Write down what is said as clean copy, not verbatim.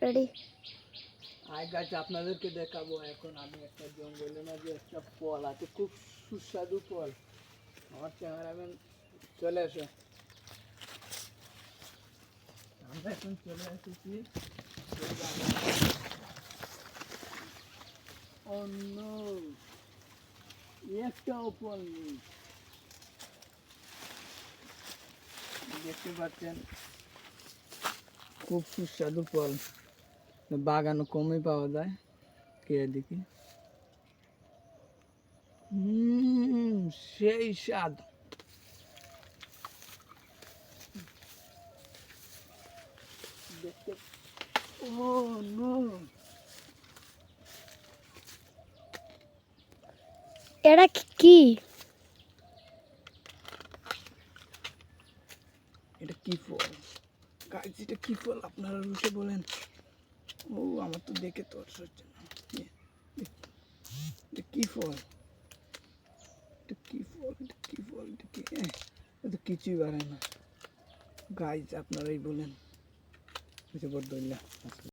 Ready. I গাছ আপনাদেরকে দেখাবো এখন আমি একটা জঙ্গলের মাঝে একটা ফল আছে, খুব সুস্বাদু ফল। আমার ক্যামেরাম্যান চলে আসে। আমরা এখন চলে এসেছি অন্য একটাও ফল নেই। দেখতে পাচ্ছেন খুব সুস্বাদু ফল, বাগানে কমই পাওয়া যায়। কে দেখি, সেই স্বাদ। দেখতে ও নো, এটা কি? এটা কি ফল গাইস? এটা কি ফল আপনারা রুশে বলেন? ও আমার তো দেখে তো হচ্ছে না। এটা কি ফল? এটা কি ফল? এটা কি ফল? এটা কি? এটা কিছুই বাড়ে না গাইস, আপনারাই বলেন। বড়